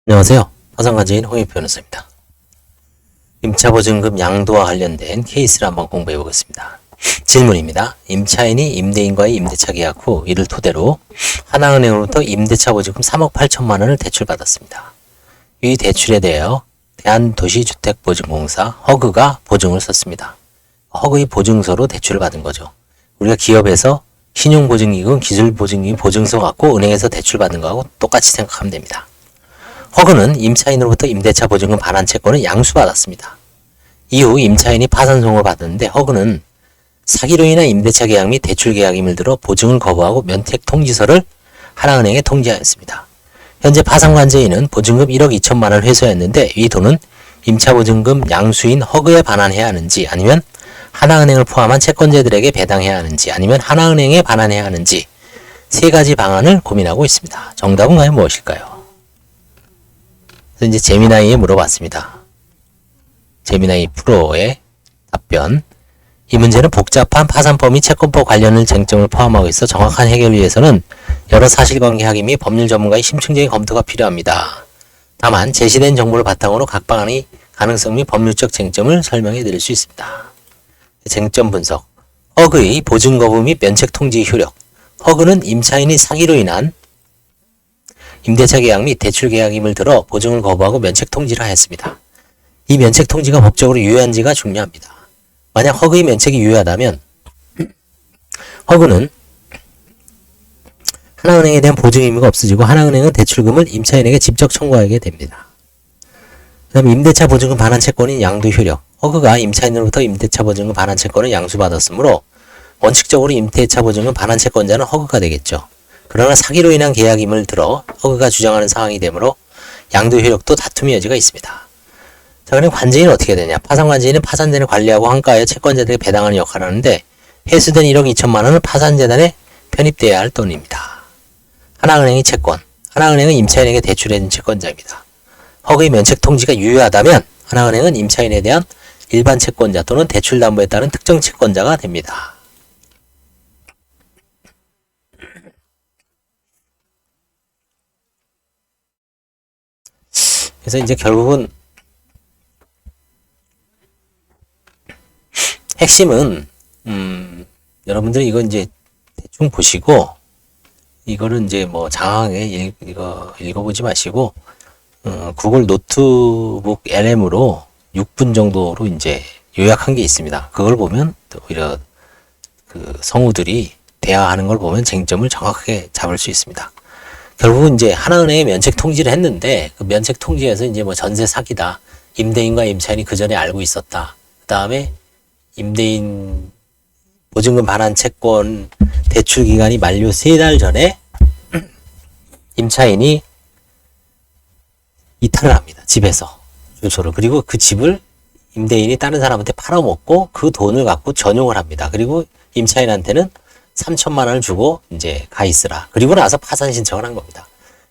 안녕하세요. 화상관제인 홍익 변호사입니다. 임차보증금 양도와 관련된 케이스를 한번 공부해 보겠습니다. 질문입니다. 임차인이 임대인과의 임대차 계약 후 이를 토대로 하나은행으로부터 임대차 보증금 3억 8천만 원을 대출받았습니다. 이 대출에 대하여 대한도시주택보증공사 허그가 보증을 썼습니다. 허그의 보증서로 대출을 받은 거죠. 우리가 기업에서 신용보증기금, 기술보증기금 보증서 갖고 은행에서 대출받은 거하고 똑같이 생각하면 됩니다. 허그는 임차인으로부터 임대차 보증금 반환 채권을 양수받았습니다. 이후 임차인이 파산송을 받았는데 허그는 사기로 인한 임대차 계약 및 대출 계약임을 들어 보증을 거부하고 면책 통지서를 하나은행에 통지하였습니다. 현재 파산관제인은 보증금 1억 2천만 원을 회수했는데 이 돈은 임차보증금 양수인 허그에 반환해야 하는지 아니면 하나은행을 포함한 채권자들에게 배당해야 하는지 아니면 하나은행에 반환해야 하는지 세 가지 방안을 고민하고 있습니다. 정답은 과연 무엇일까요? 그래서 이제 제미나이에 물어봤습니다. 제미나이 프로의 답변. 이 문제는 복잡한 파산법 및 채권법 관련된 쟁점을 포함하고 있어 정확한 해결을 위해서는 여러 사실관계 확인 및 법률 전문가의 심층적인 검토가 필요합니다. 다만 제시된 정보를 바탕으로 각 방안의 가능성 및 법률적 쟁점을 설명해 드릴 수 있습니다. 쟁점 분석. 허그의 보증 거부 및 면책 통지 효력. 허그는 임차인이 사기로 인한 임대차 계약 및 대출 계약임을 들어 보증을 거부하고 면책 통지를 하였습니다. 이 면책 통지가 법적으로 유효한지가 중요합니다. 만약 허그의 면책이 유효하다면 허그는 하나은행에 대한 보증 의무가 없어지고 하나은행은 대출금을 임차인에게 직접 청구하게 됩니다. 그 다음에 임대차 보증금 반환 채권인 양도 효력. 허그가 임차인으로부터 임대차 보증금 반환 채권을 양수받았으므로 원칙적으로 임대차 보증금 반환 채권자는 허그가 되겠죠. 그러나 사기로 인한 계약임을 들어 허그가 주장하는 상황이 되므로 양도 효력도 다툼의 여지가 있습니다. 자, 그럼 관제인은 어떻게 되냐? 파산관제인은 파산재단을 관리하고 환가하여 채권자들에게 배당하는 역할을 하는데 회수된 1억 2천만 원은 파산재단에 편입돼야 할 돈입니다. 하나은행의 채권. 하나은행은 임차인에게 대출해준 채권자입니다. 허그의 면책 통지가 유효하다면 하나은행은 임차인에 대한 일반 채권자 또는 대출 담보에 따른 특정 채권자가 됩니다. 그래서 이제 결국은 핵심은 여러분들이 이거 이제 대충 보시고 이거를 이제 뭐 장황하게 읽어보지 마시고 구글 노트북 LM으로 6분 정도로 이제 요약한 게 있습니다. 그걸 보면 오히려 그 성우들이 대화하는 걸 보면 쟁점을 정확하게 잡을 수 있습니다. 결국은 이제 하나은행에 면책 통지를 했는데 그 면책 통지에서 이제 뭐 전세 사기다. 임대인과 임차인이 그 전에 알고 있었다. 그 다음에 임대인 보증금 반환 채권 대출 기간이 만료 3달 전에 임차인이 이탈을 합니다. 집에서 주소를. 그리고 그 집을 임대인이 다른 사람한테 팔아먹고 그 돈을 갖고 전용을 합니다. 그리고 임차인한테는 3천만 원을 주고 이제 가 있으라. 그리고 나서 파산 신청을 한 겁니다.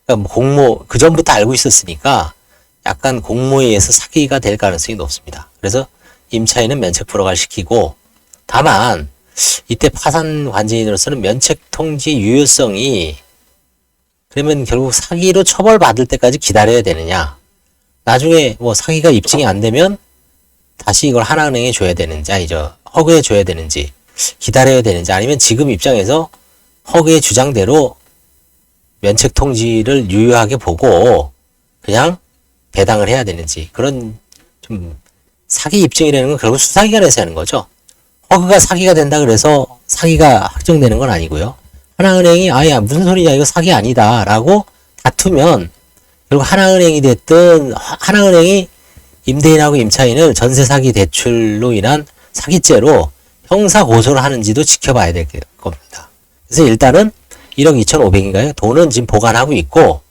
그러니까 뭐 그 전부터 알고 있었으니까 약간 공모에 의해서 사기가 될 가능성이 높습니다. 그래서 임차인은 면책 불허가 시키고 다만 이때 파산 관제인으로서는 면책 통지 유효성이 그러면 결국 사기로 처벌받을 때까지 기다려야 되느냐. 나중에 뭐 사기가 입증이 안 되면 다시 이걸 하나은행에 줘야 되는지 아니죠. 허그에 줘야 되는지 기다려야 되는지 아니면 지금 입장에서 허그의 주장대로 면책 통지를 유효하게 보고 그냥 배당을 해야 되는지 그런 좀 사기 입증이라는 건 결국 수사기관에서 하는 거죠. 허그가 사기가 된다 그래서 사기가 확정되는 건 아니고요. 하나은행이 아야 무슨 소리냐 이거 사기 아니다 라고 다투면 결국 하나은행이 됐든 하나은행이 임대인하고 임차인을 전세 사기 대출로 인한 사기죄로 형사 고소를 하는지도 지켜봐야 될 겁니다. 그래서 일단은 1억 2,500인가요? 돈은 지금 보관하고 있고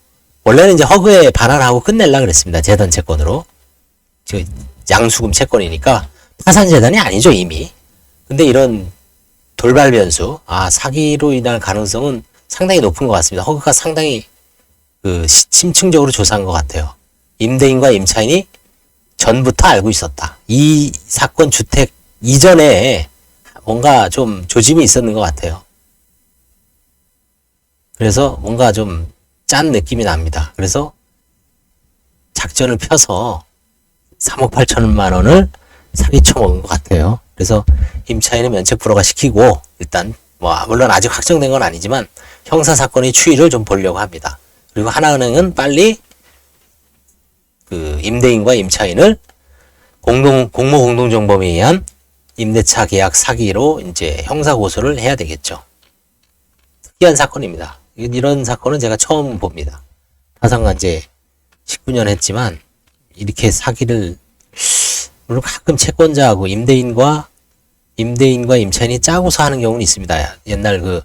원래는 이제 허그에 반환하고 끝내려고 그랬습니다. 재단 채권으로. 양수금 채권이니까 파산재단이 아니죠 이미. 근데 이런 돌발 변수, 사기로 인한 가능성은 상당히 높은 것 같습니다. 허그가 상당히 심층적으로 조사한 것 같아요. 임대인과 임차인이 전부터 알고 있었다. 이 사건 주택 이전에 뭔가 좀 조짐이 있었는 것 같아요. 그래서 뭔가 좀 짠 느낌이 납니다. 그래서 작전을 펴서 3억 8천만 원을 사기 쳐먹은 것 같아요. 그래서 임차인은 면책 불허가 시키고 일단 뭐 물론 아직 확정된 건 아니지만 형사 사건의 추이를 좀 보려고 합니다. 그리고 하나은행은 빨리 그 임대인과 임차인을 공모 공동정범에 의한 임대차 계약 사기로 이제 형사 고소를 해야 되겠죠. 특이한 사건입니다. 이런 사건은 제가 처음 봅니다. 타상간제 19년 했지만 이렇게 사기를 물론 가끔 채권자하고 임대인과 임차인이 짜고서 하는 경우는 있습니다. 옛날 그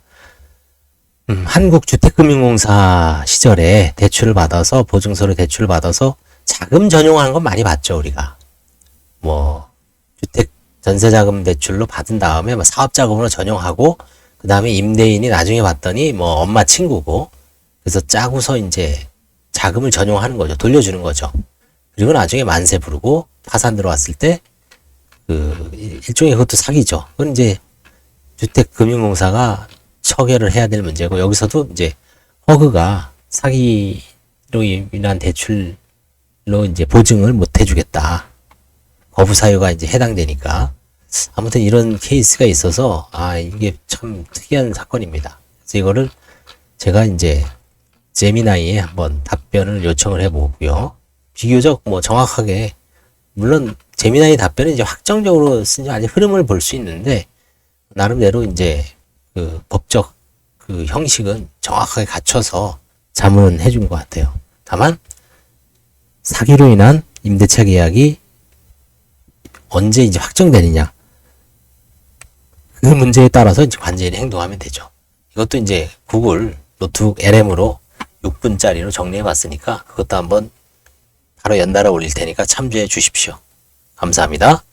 한국주택금융공사 시절에 대출을 받아서 보증서를 대출을 받아서 자금 전용하는 건 많이 봤죠. 우리가 뭐 주택 전세자금 대출로 받은 다음에 뭐 사업자금으로 전용하고 그 다음에 임대인이 나중에 봤더니 뭐 엄마 친구고 그래서 짜고서 이제 자금을 전용하는 거죠. 돌려주는 거죠. 그리고 나중에 만세 부르고 파산 들어왔을 때 그 일종의 그것도 사기죠. 그건 이제 주택금융공사가 처결을 해야 될 문제고 여기서도 이제 허그가 사기로 인한 대출로 이제 보증을 못 해주겠다. 거부 사유가 이제 해당되니까 아무튼 이런 케이스가 있어서 이게 참 특이한 사건입니다. 그래서 이거를 제가 이제 제미나이에 한번 답변을 요청을 해보고요. 비교적 뭐 정확하게 물론 제미나이 답변은 이제 확정적으로 쓴 아직 흐름을 볼 수 있는데 나름대로 이제 그 법적 그 형식은 정확하게 갖춰서 자문해 준 것 같아요. 다만 사기로 인한 임대차 계약이 언제 이제 확정되느냐 그 문제에 따라서 이제 관제인이 행동하면 되죠. 이것도 이제 구글 노트북 LM으로 6분짜리로 정리해 봤으니까 그것도 한번 바로 연달아 올릴 테니까 참조해 주십시오. 감사합니다.